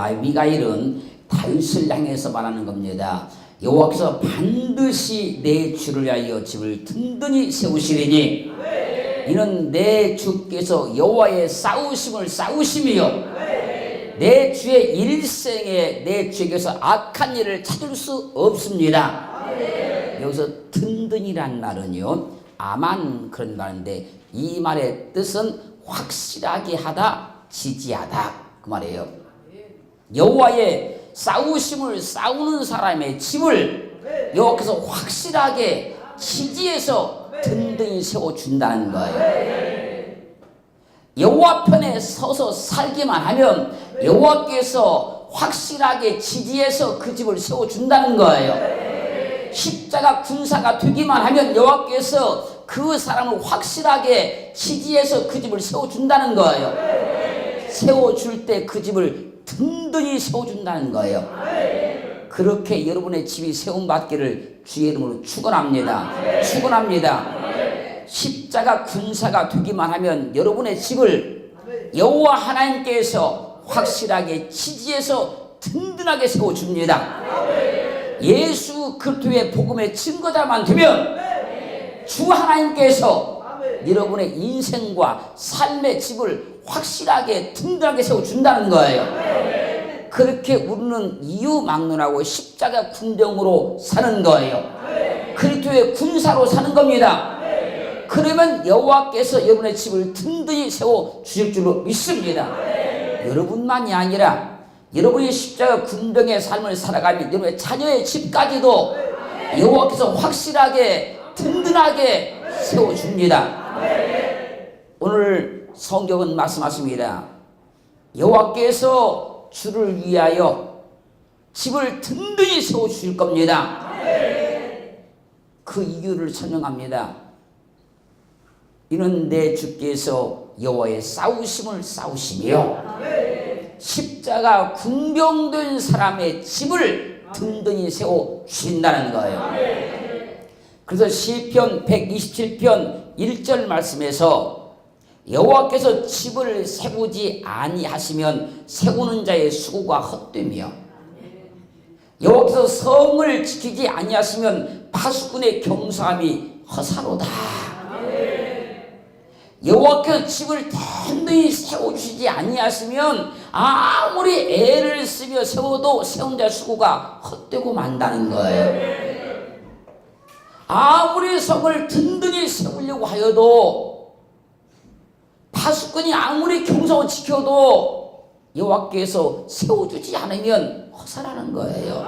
아비가일은 다윗을 향해서 말하는 겁니다. 여호와께서 반드시 내 주를 위하여 집을 든든히 세우시리니 이는 내 주께서 여호와의 싸우심을 싸우심이요 내 주의 일생에 내 주에게서 악한 일을 찾을 수 없습니다. 여기서 든든이란 말은요 아만 그런 말인데 이 말의 뜻은 확실하게 하다 지지하다 그 말이에요. 여호와의 싸우심을 싸우는 사람의 집을 여호와께서 확실하게 지지해서 든든히 세워준다는 거예요. 여호와 편에 서서 살기만 하면 여호와께서 확실하게 지지해서 그 집을 세워준다는 거예요. 십자가 군사가 되기만 하면 여호와께서 그 사람을 확실하게 지지해서 그 집을 세워준다는 거예요. 세워줄 때 그 집을 든든히 세워준다는 거예요. 그렇게 여러분의 집이 세움받기를 주의 이름으로 축원합니다. 축원합니다. 십자가 군사가 되기만 하면 여러분의 집을 여호와 하나님께서 확실하게 지지해서 든든하게 세워줍니다. 예수 그리스도의 복음의 증거자만 되면 주 하나님께서 여러분의 인생과 삶의 집을 확실하게 든든하게 세워준다는 거예요. 그렇게 우리는 이유 막론하고 십자가 군병으로 사는 거예요. 그리스도의 군사로 사는 겁니다. 그러면 여호와께서 여러분의 집을 든든히 세워주실 줄로 믿습니다. 여러분만이 아니라 여러분이 십자가 군병의 삶을 살아가면 여러분의 자녀의 집까지도 여호와께서 확실하게 든든하게 세워줍니다. 오늘 성경은 말씀하십니다. 여호와께서 주를 위하여 집을 든든히 세워주실 겁니다. 그 이유를 설명합니다. 이는 내 주께서 여호와의 싸우심을 싸우시며 십자가 군병된 사람의 집을 든든히 세워주신다는 거예요. 그래서 시편 127편 1절 말씀에서 여호와께서 집을 세우지 아니하시면 세우는 자의 수고가 헛되며 여호와께서 성을 지키지 아니하시면 파수꾼의 경사함이 허사로다. 여호와께서 집을 든든히 세워주시지 아니하시면 아무리 애를 쓰며 세워도 세운 자의 수고가 헛되고 만다는 거예요. 아무리 성을 든든히 세우려고 하여도 파수꾼이 아무리 경성을 지켜도 여호와께서 세워주지 않으면 허사라는 거예요.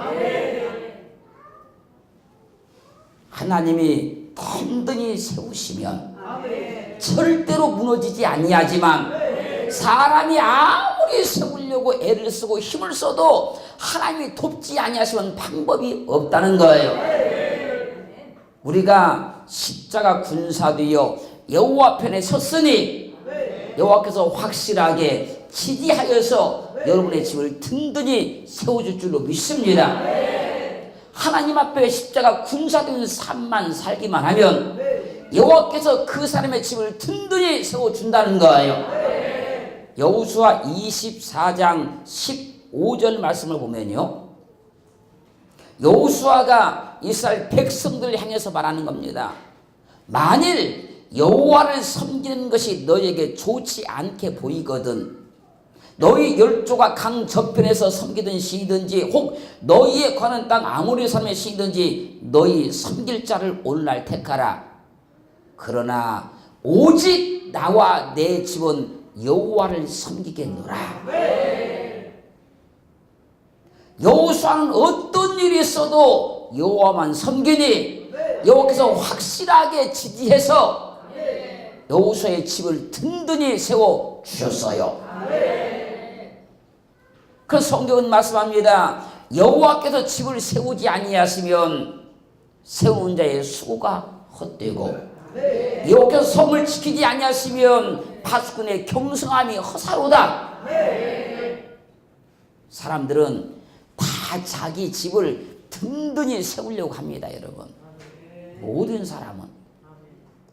하나님이 든든히 세우시면 절대로 무너지지 아니하지만 사람이 아무리 세우려고 애를 쓰고 힘을 써도 하나님이 돕지 아니하시면 방법이 없다는 거예요. 우리가 십자가 군사되어 여호와 편에 섰으니 여호와께서 확실하게 지지하여서 여러분의 집을 든든히 세워줄 줄로 믿습니다. 하나님 앞에 십자가 군사된 삶만 살기만 하면 여호와께서 그 사람의 집을 든든히 세워준다는 거예요. 여호수아 24장 15절 말씀을 보면요, 여호수아가 이스라엘 백성들을 향해서 말하는 겁니다. 만일 여호와를 섬기는 것이 너희에게 좋지 않게 보이거든 너희 열조가 강 저편에서 섬기던 시든지 혹 너희에 관한 땅 아모리 산의 시든지 너희 섬길 자를 오늘날 택하라. 그러나 오직 나와 내 집은 여호와를 섬기겠노라. 여호수아는 어떤 일이 있어도 여호와만 섬기니 여호와께서 확실하게 지지해서 여호수아의 집을 든든히 세워 주셨어요. 그 성경은 말씀합니다. 여호와께서 집을 세우지 아니하시면 세우는 자의 수고가 헛되고 여호와께서 성을 지키지 아니하시면 파수꾼의 경성함이 허사로다. 사람들은 다 자기 집을 든든히 세우려고 합니다. 여러분, 모든 사람은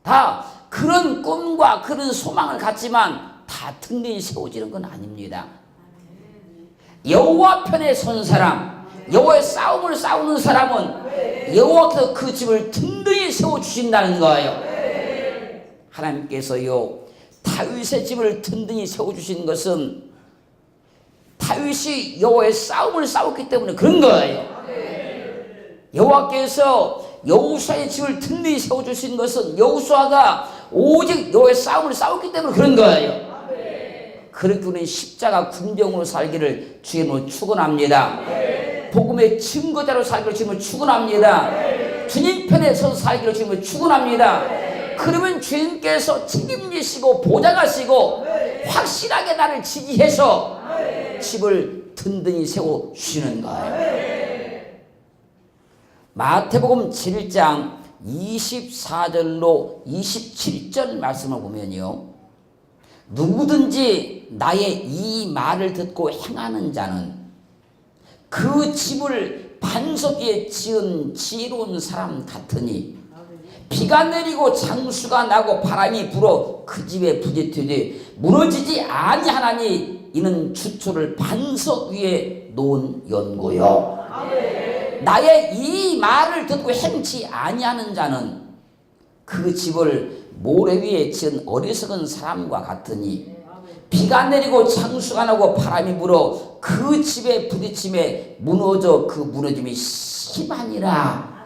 다 그런 꿈과 그런 소망을 갖지만 다 든든히 세워지는 건 아닙니다. 여호와 편에 선 사람, 여호와의 싸움을 싸우는 사람은 여호와께서 그 집을 든든히 세워주신다는 거예요. 하나님께서요 다윗의 집을 든든히 세워주신 것은 다윗이 여호와의 싸움을 싸웠기 때문에 그런 거예요. 여호와께서 여호수아의 집을 든든히 세워주신 것은 여호수아가 오직 여호와의 싸움을 싸웠기 때문에 그런 거예요. 그렇게 우리는 십자가 군병으로 살기를 주님으로 축원합니다. 복음의 증거자로 살기를 주님으로 축원합니다. 주님 편에 서서 살기를 주님으로 축원합니다. 그러면 주님께서 책임지시고 보장하시고 확실하게 나를 지지해서 집을 든든히 세워주시는 거예요. 마태복음 7장 24절로 27절 말씀을 보면요, 누구든지 나의 이 말을 듣고 행하는 자는 그 집을 반석 위에 지은 지혜로운 사람 같으니 비가 내리고 장수가 나고 바람이 불어 그 집에 부딪히되 무너지지 아니하나니 이는 주초를 반석 위에 놓은 연고요. 나의 이 말을 듣고 행치 아니하는 자는 그 집을 모래 위에 지은 어리석은 사람과 같으니 비가 내리고 장수가 나고 바람이 불어 그 집에 부딪힘에 무너져 그 무너짐이 심하니라.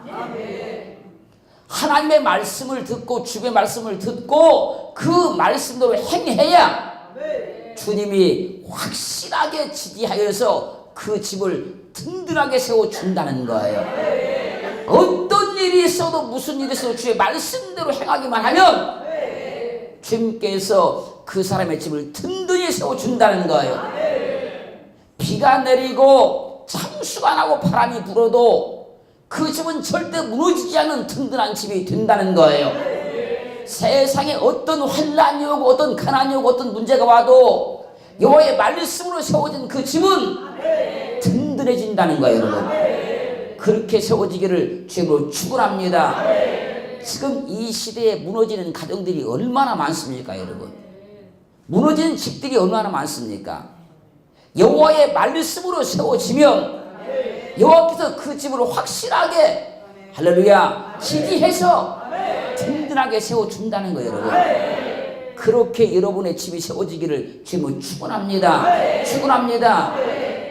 하나님의 말씀을 듣고 주의 말씀을 듣고 그 말씀대로 행해야 주님이 확실하게 지지하여서 그 집을 든든하게 세워준다는 거예요. 어떤 일이 있어도 무슨 일이 있어도 주의 말씀대로 행하기만 하면 주님께서 그 사람의 집을 든든히 세워준다는 거예요. 비가 내리고 장수가 나고 바람이 불어도 그 집은 절대 무너지지 않는 든든한 집이 된다는 거예요. 세상에 어떤 환난이 오고 어떤 가난이 오고 어떤 문제가 와도 여호와의 말씀으로 세워진 그 집은 든든해진다는 거예요, 여러분. 그렇게 세워지기를 주님으로 축원합니다. 지금 이 시대에 무너지는 가정들이 얼마나 많습니까, 여러분? 무너지는 집들이 얼마나 많습니까? 여호와의 말씀으로 세워지면 여호와께서 그 집을 확실하게 할렐루야 지지해서 든든하게 세워준다는 거예요, 여러분. 그렇게 여러분의 집이 세워지기를 주님은 축원합니다. 축원합니다.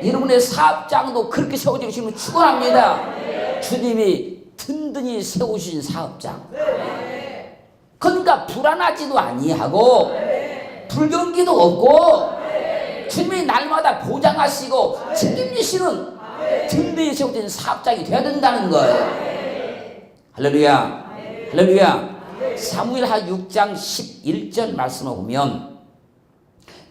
여러분의 사업장도 그렇게 세워지기를 주님은 축원합니다. 주님이 든든히 세우신 사업장. 그러니까 불안하지도 아니하고 불경기도 없고 주님이 날마다 보장하시고 책임지시는 든든히 세워진 사업장이 되어야 된다는 거예요. 할렐루야. 할렐루야. 사무엘하 6장 11절 말씀을 보면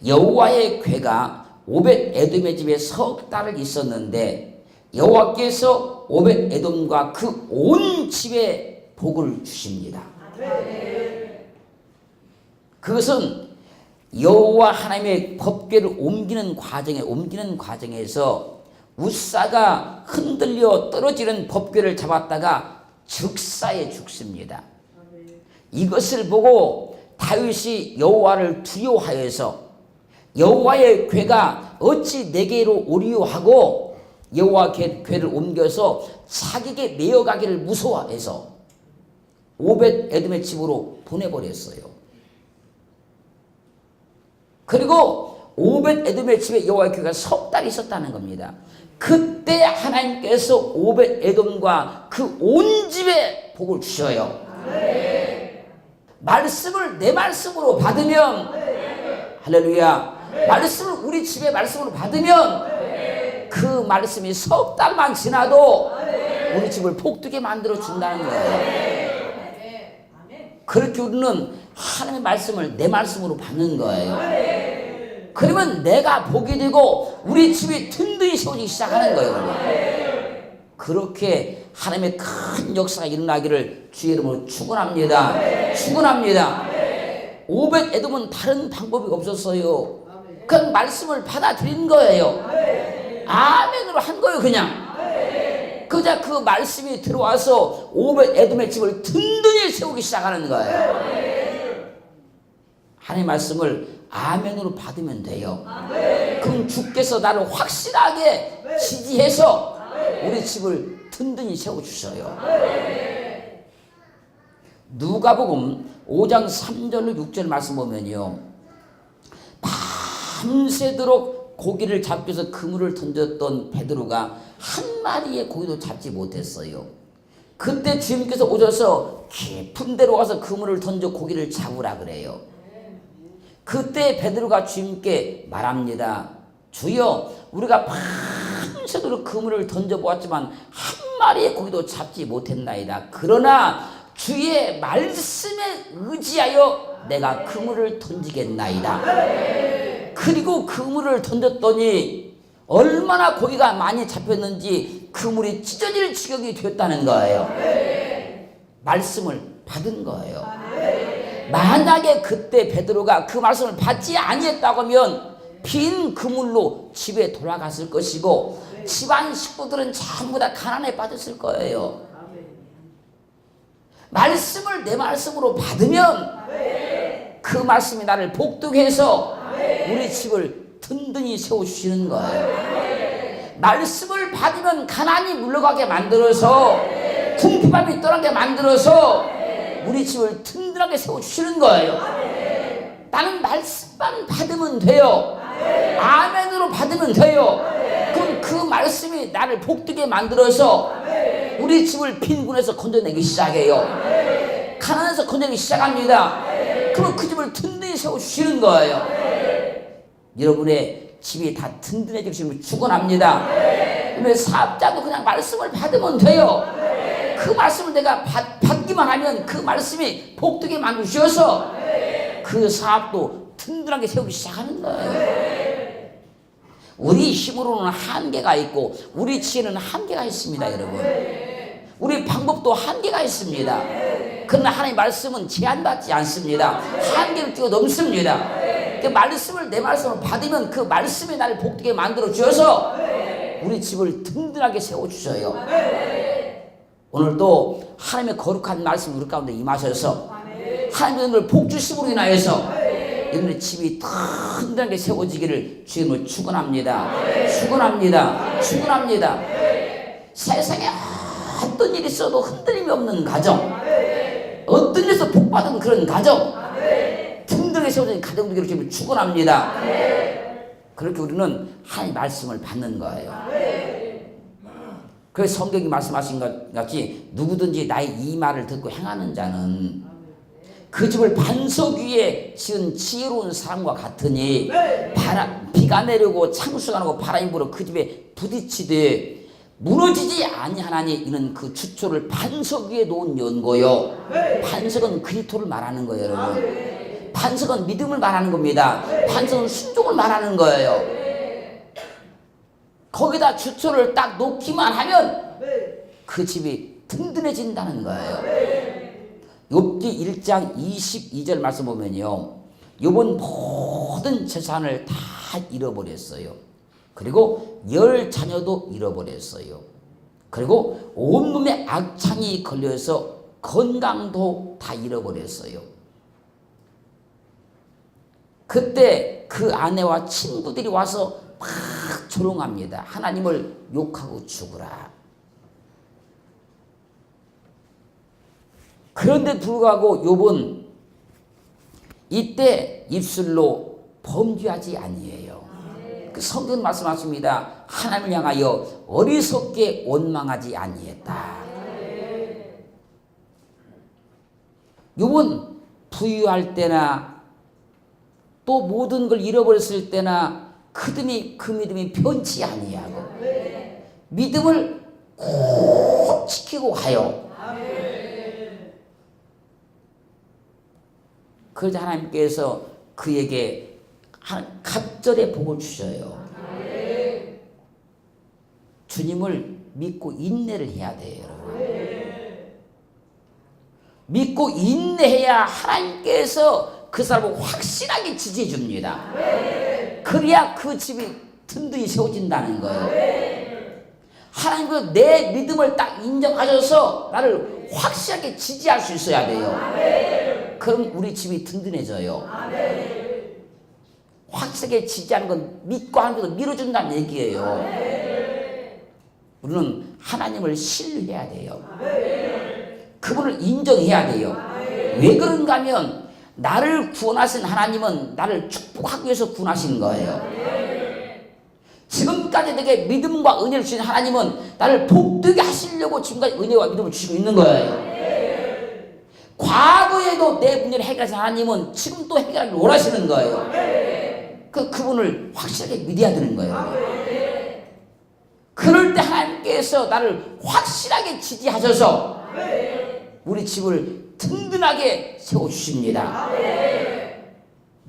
여호와의 궤가 오벳 에돔의 집에 석 달을 있었는데 여호와께서 오벳 에돔과 그 온 집에 복을 주십니다. 그것은 여호와 하나님의 법궤를 옮기는 과정에서 우사가 흔들려 떨어지는 법궤를 잡았다가 즉사에 죽습니다. 이것을 보고 다윗이 여호와를 두려워하여서 여호와의 궤가 어찌 내게로 오리요 하고 여호와 궤를 옮겨서 자기에게 메어가기를 무서워해서 오벳 에돔의 집으로 보내버렸어요. 그리고 오벳 에돔의 집에 여호와의 궤가 석 달 있었다는 겁니다. 그때 하나님께서 오벳 에돔과 그 온 집에 복을 주셔요. 말씀을 내 말씀으로 받으면 할렐루야. 말씀을 우리 집의 말씀으로 받으면 그 말씀이 석 달만 지나도 우리 집을 복되게 만들어 준다는 거예요. 그렇게 우리는 하나님의 말씀을 내 말씀으로 받는 거예요. 그러면 내가 복이 되고 우리 집이 든든히 세워지기 시작하는 거예요. 그렇게 하나님의 큰 역사가 일어나기를 주의 이름으로 축원합니다. 축원합니다. 오벳 에돔은 다른 방법이 없었어요. 그냥 말씀을 받아들인 거예요. 아멘으로 한 거예요, 그냥. 그자 그 말씀이 들어와서 오벳 에돔의 집을 든든히 세우기 시작하는 거예요. 하나님의 말씀을 아멘으로 받으면 돼요. 그럼 주께서 나를 확실하게 지지해서 우리 집을 든든히 세워주셔요. 누가복음 5장 3절로 6절 말씀 보면요, 밤새도록 고기를 잡기 위해서 그물을 던졌던 베드로가 한 마리의 고기도 잡지 못했어요. 그때 주님께서 오셔서 깊은 데로 가서 그물을 던져 고기를 잡으라 그래요. 그때 베드로가 주님께 말합니다. 주여, 우리가 밤새도록 그물을 던져보았지만 한 마리의 고기도 잡지 못했나이다. 그러나 주의 말씀에 의지하여 내가 그물을 던지겠나이다. 그리고 그물을 던졌더니 얼마나 고기가 많이 잡혔는지 그물이 찢어질 지경이 되었다는 거예요. 말씀을 받은 거예요. 만약에 그때 베드로가 그 말씀을 받지 아니했다고 하면 빈 그물로 집에 돌아갔을 것이고 집안 식구들은 전부 다 가난에 빠졌을 거예요. 말씀을 내 말씀으로 받으면 그 말씀이 나를 복돋해서 우리 집을 든든히 세워주시는 거예요. 말씀을 받으면 가난이 물러가게 만들어서 궁핍함이 떠나게 만들어서 우리 집을 든든하게 세워주시는 거예요. 나는 말씀만 받으면 돼요. 아멘으로 받으면 돼요. 그럼 그 말씀이 나를 복되게 만들어서 우리 집을 빈곤에서 건져내기 시작해요. 가난에서 건져내기 시작합니다. 그럼 그 집을 든든히 세워주시는 거예요. 여러분의 집이 다 든든해지시면 축원합니다. 그러면 사업자도 그냥 말씀을 받으면 돼요. 그 말씀을 내가 받기만 하면 그 말씀이 복되게 만드셔서 그 사업도 든든하게 세우기 시작하는 거예요. 우리 힘으로는 한계가 있고 우리 지혜는 한계가 있습니다. 여러분, 우리 방법도 한계가 있습니다. 그러나 하나님의 말씀은 제한받지 않습니다. 한계를 뛰어넘습니다. 그 말씀을 내 말씀을 받으면 그 말씀이 나를 복되게 만들어 주셔서 우리 집을 든든하게 세워주셔요. 오늘도 하나님의 거룩한 말씀이 우리 가운데 임하셔서 하나님의 복 주심으로 인하여서 여러분의 집이 든든하게 세워지기를 주님을 축원합니다. 축원합니다. 축원합니다. 세상에 어떤 일이 있어도 흔들림이 없는 가정, 어떤 일에서 복받은 그런 가정, 든든하게 세워진 가정 되기를 주님을 축원합니다. 그렇게 우리는 하나님의 말씀을 받는 거예요. 그래서 성경이 말씀하신 것 같이 누구든지 나의 이 말을 듣고 행하는 자는 그 집을 반석 위에 지은 지혜로운 사람과 같으니 비가 내리고 창수가 나고 바람이 불어 그 집에 부딪히되 무너지지 아니하나니 이는 그 주초를 반석 위에 놓은 연고요. 반석은 그리스도를 말하는 거예요. 여러분, 반석은 믿음을 말하는 겁니다. 반석은 순종을 말하는 거예요. 거기다 주초를 딱 놓기만 하면 그 집이 든든해진다는 거예요. 욥기 1장 22절 말씀 보면요, 욥은 모든 재산을 다 잃어버렸어요. 그리고 10자녀도 잃어버렸어요. 그리고 온몸에 악창이 걸려서 건강도 다 잃어버렸어요. 그때 그 아내와 친구들이 와서 막 조롱합니다. 하나님을 욕하고 죽으라. 그런데 불구하고 욥은 이때 입술로 범죄하지 아니에요. 그 성경 말씀하십니다. 하나님을 향하여 어리석게 원망하지 아니했다. 욥은 부유할 때나 또 모든 걸 잃어버렸을 때나 그 믿음이 변치 아니하고 믿음을 꼭 지키고 가요. 그러자 하나님께서 그에게 갑절의 복을 주셔요. 주님을 믿고 인내를 해야 돼요, 여러분. 믿고 인내해야 하나님께서 그 사람을 확실하게 지지해 줍니다. 그래야 그 집이 든든히 세워진다는 거예요. 하나님께서 내 믿음을 딱 인정하셔서 나를 확실하게 지지할 수 있어야 돼요. 그럼 우리 집이 든든해져요. 확실하게 지지하는 건 믿고 하는 것도 밀어준다는 얘기예요. 우리는 하나님을 신뢰해야 돼요. 그분을 인정해야 돼요. 왜 그런가 하면 나를 구원하신 하나님은 나를 축복하기 위해서 구원하신 거예요. 지금까지 내게 믿음과 은혜를 주신 하나님은 나를 복되게 하시려고 지금까지 은혜와 믿음을 주시고 있는 거예요. 과거에도 내 문제를 해결하신 하나님은 지금 또 해결하기를 원하시는 거예요. 그분을 확실하게 믿어야 되는 거예요. 그럴 때 하나님께서 나를 확실하게 지지하셔서 우리 집을 든든하게 세워주십니다.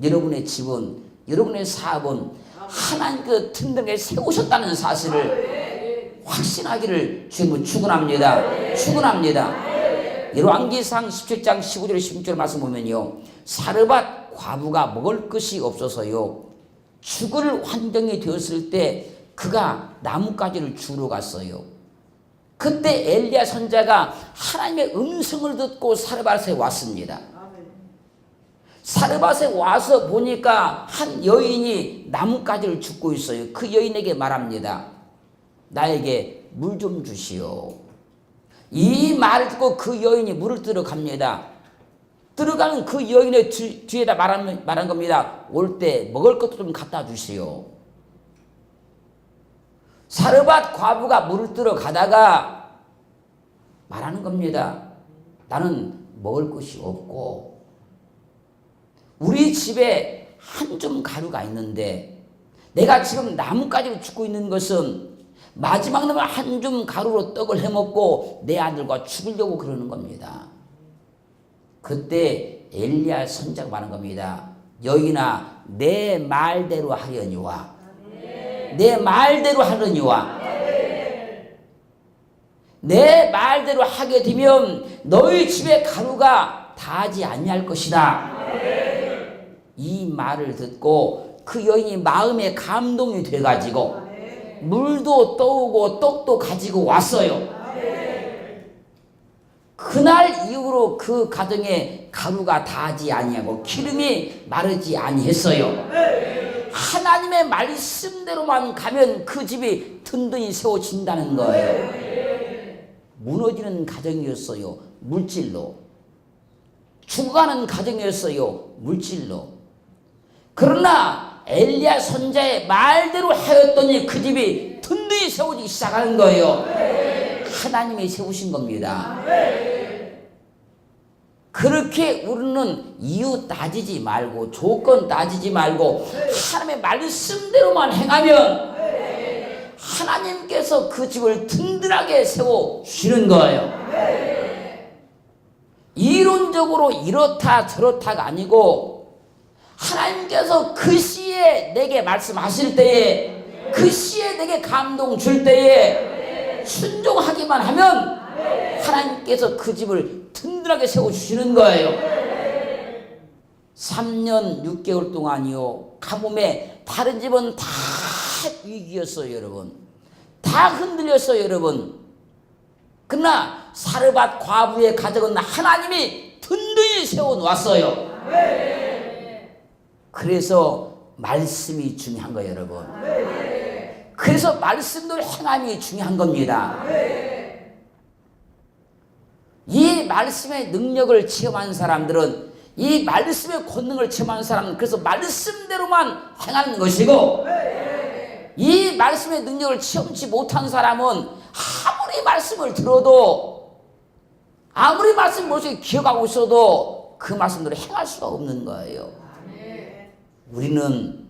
여러분의 집은, 여러분의 사업은 하나님께서 든든하게 세우셨다는 사실을 확신하기를 주님은 축원합니다. 축원합니다. 열왕기상 17장 15절 16절 말씀 보면요, 사르밧 과부가 먹을 것이 없어서요 죽을 환경이 되었을 때 그가 나뭇가지를 주러 갔어요. 그때 엘리야 선지자가 하나님의 음성을 듣고 사르밧에 왔습니다. 사르밧에 와서 보니까 한 여인이 나뭇가지를 줍고 있어요. 그 여인에게 말합니다. 나에게 물 좀 주시오. 이 말을 듣고 그 여인이 물을 들어갑니다. 들어가는 그 여인의 뒤에다 말한 겁니다. 올 때 먹을 것도 좀 갖다 주시오. 사르밧 과부가 물을 들어가다가 말하는 겁니다. 나는 먹을 것이 없고 우리 집에 한 줌 가루가 있는데 내가 지금 나뭇가지를 줍고 있는 것은 마지막 남은 한 줌 가루로 떡을 해먹고 내 아들과 죽으려고 그러는 겁니다. 그때 엘리야 선지자가 말한 겁니다. 여인아, 내 말대로 하려니와 내 말대로 하려니와 내 말대로 하게 되면 너희 집에 가루가 다하지 아니할 것이다. 이 말을 듣고 그 여인이 마음에 감동이 돼가지고 물도 떠오고 떡도 가지고 왔어요. 그날 이후로 그 가정에 가루가 다하지 아니하고 기름이 마르지 아니했어요. 하나님의 말씀대로만 가면 그 집이 든든히 세워진다는 거예요. 무너지는 가정이었어요. 물질로. 죽어가는 가정이었어요. 물질로. 그러나 엘리야 선지자의 말대로 하였더니 그 집이 든든히 세워지기 시작하는 거예요. 하나님이 세우신 겁니다. 그렇게 우리는 이유 따지지 말고 조건 따지지 말고 하나님의 말씀대로만 행하면 하나님께서 그 집을 든든하게 세워주시는 거예요. 이론적으로 이렇다 저렇다가 아니고 하나님께서 그 시에 내게 말씀하실 때에 그 시에 내게 감동 줄 때에 순종하기만 하면 하나님께서 그 집을 든든하게 세워주시는 거예요. 3년 6개월 동안이요 가뭄에 다른 집은 다 위기였어요. 여러분 다 흔들렸어요. 여러분 그러나 사르밧 과부의 가정은 하나님이 든든히 세워놓았어요. 그래서 말씀이 중요한 거예요. 여러분 그래서 말씀대로 행함이 중요한 겁니다. 이 말씀의 능력을 체험한 사람들은 이 말씀의 권능을 체험한 사람은 그래서 말씀대로만 행하는 것이고 이 말씀의 능력을 체험치 못한 사람은 아무리 말씀을 들어도 아무리 말씀을 머릿속에 기억하고 있어도 그 말씀대로 행할 수가 없는 거예요. 우리는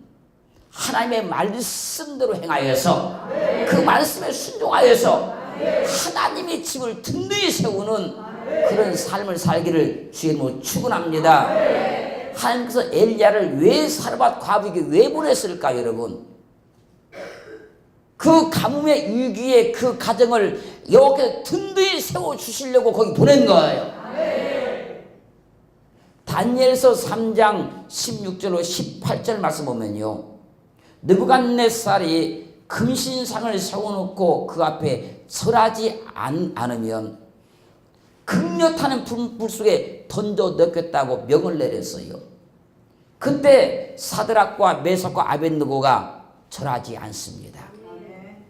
하나님의 말씀대로 행하여서 그 말씀에 순종하여서 하나님의 집을 든든히 세우는 그런 삶을 살기를 주님으로 축원합니다. 하나님께서 엘리야를 왜 사르밧 과부에게 왜 보냈을까 여러분? 그 가뭄의 위기에 그 가정을 여호와께서 든든히 세워주시려고 거기 보낸 거예요. 다니엘서 3장 16절로 18절 말씀 보면요 느부갓네살이 금신상을 세워놓고 그 앞에 설하지 않으면 극렬타는 불 속에 던져 넣겠다고 명을 내렸어요. 그때 사드락과 메삭과 아벳느고가 절하지 않습니다.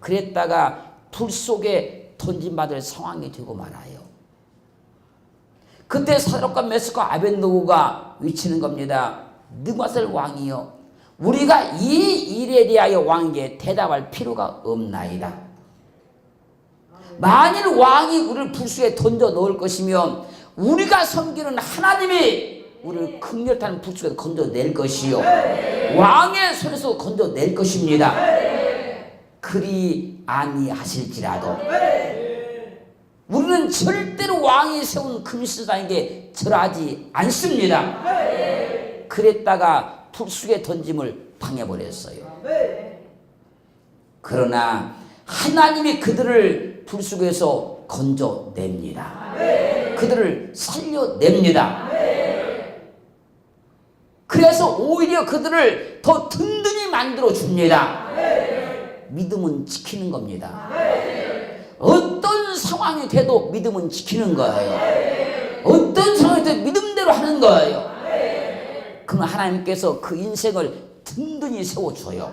그랬다가 불 속에 던짐받을 상황이 되고 말아요. 그때 사드락과 메삭과 아벳느고가 외치는 겁니다. 느바살 왕이여, 우리가 이 일에 대하여 왕에게 대답할 필요가 없나이다. 만일 왕이 우리를 불 속에 던져 넣을 것이면 우리가 섬기는 하나님이 우리를 극렬한 불 속에 건져낼 것이요, 왕의 손에서 건져낼 것입니다. 그리 아니하실지라도 우리는 절대로 왕이 세운 금수장에게 절하지 않습니다. 그랬다가 불 속에 던짐을 당해버렸어요. 그러나 하나님이 그들을 불 속에서 건져냅니다. 그들을 살려냅니다. 그래서 오히려 그들을 더 든든히 만들어 줍니다. 믿음은 지키는 겁니다. 어떤 상황이 돼도 믿음은 지키는 거예요. 어떤 상황이 돼도 믿음대로 하는 거예요. 그럼 하나님께서 그 인생을 든든히 세워줘요.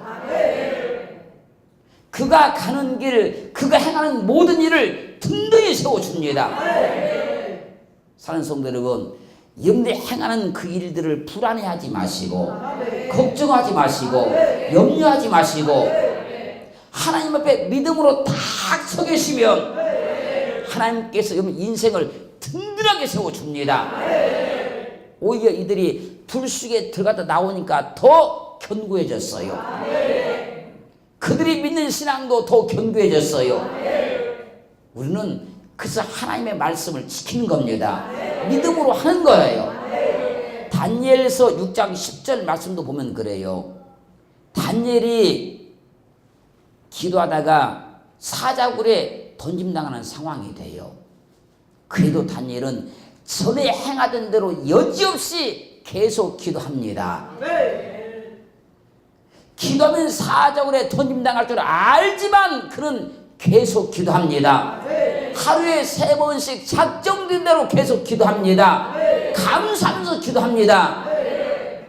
그가 가는 길, 그가 행하는 모든 일을 든든히 세워줍니다. 사랑하는 성도 여러분, 여러분들이 행하는 그 일들을 불안해하지 마시고, 걱정하지 마시고, 염려하지 마시고, 하나님 앞에 믿음으로 딱 서 계시면 하나님께서 여러분 인생을 든든하게 세워줍니다. 오히려 이들이 불 속에 들어갔다 나오니까 더 견고해졌어요. 그들이 믿는 신앙도 더 견고해졌어요. 우리는 그래서 하나님의 말씀을 지키는 겁니다. 믿음으로 하는 거예요. 다니엘서 6장 10절 말씀도 보면 그래요. 다니엘이 기도하다가 사자굴에 던짐당하는 상황이 돼요. 그래도 다니엘은 전에 행하던 대로 여지없이 계속 기도합니다. 기도하면 사자굴에 던짐당할 줄 알지만 그는 계속 기도합니다. 하루에 3번씩 작정된 대로 계속 기도합니다. 감사하면서 기도합니다.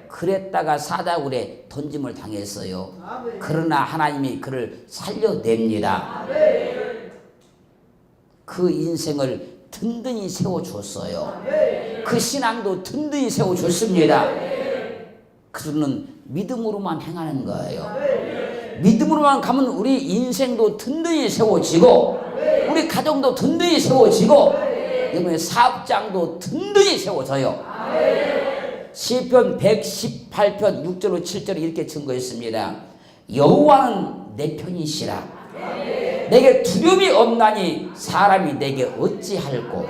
그랬다가 사자굴에 던짐을 당했어요. 그러나 하나님이 그를 살려냅니다. 그 인생을 든든히 세워줬어요. 그 신앙도 든든히 세워줬습니다. 그는 믿음으로만 행하는 거예요. 믿음으로만 가면 우리 인생도 든든히 세워지고, 우리 가정도 든든히 세워지고, 여러분의 사업장도 든든히 세워져요. 시편 118편 6절로 7절에 이렇게 증거했습니다. 여호와는 내 편이시라. 내게 두려움이 없나니 사람이 내게 어찌할꼬.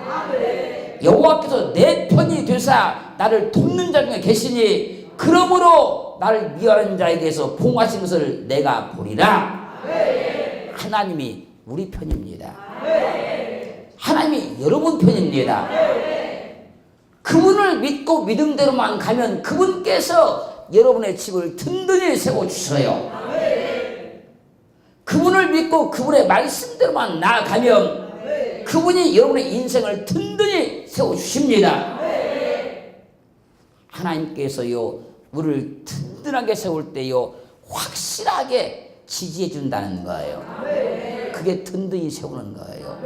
여호와께서 내 편이 되사 나를 돕는 자 중에 계시니 그러므로 나를 미워하는 자에게서 봉하신 것을 내가 보리라. 하나님이 우리 편입니다. 하나님이 여러분 편입니다. 그분을 믿고 믿음대로만 가면 그분께서 여러분의 집을 든든히 세워주셔요. 그분을 믿고 그분의 말씀대로만 나아가면 그분이 여러분의 인생을 든든히 세워주십니다. 하나님께서요, 우리를 든든하게 세울 때요, 확실하게 지지해 준다는 거예요. 그게 든든히 세우는 거예요.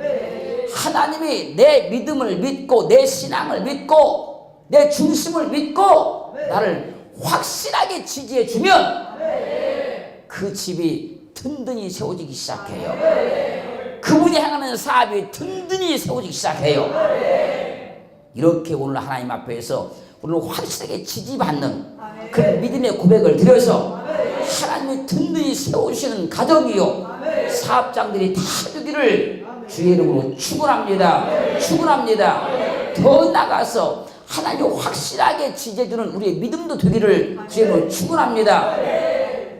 하나님이 내 믿음을 믿고 내 신앙을 믿고 내 중심을 믿고 나를 확실하게 지지해 주면 그 집이 든든히 세워지기 시작해요. 그분이 행하는 사업이 든든히 세워지기 시작해요. 이렇게 오늘 하나님 앞에서 오늘 확실하게 지지받는 그 믿음의 고백을 드려서 하나님이 든든히 세우시는 가정이요, 사업장들이 다 되기를 주의 이름으로 축원합니다. 축원합니다. 더 나가서 하나님이 확실하게 지지해주는 우리의 믿음도 되기를 주의 이름으로 축원합니다.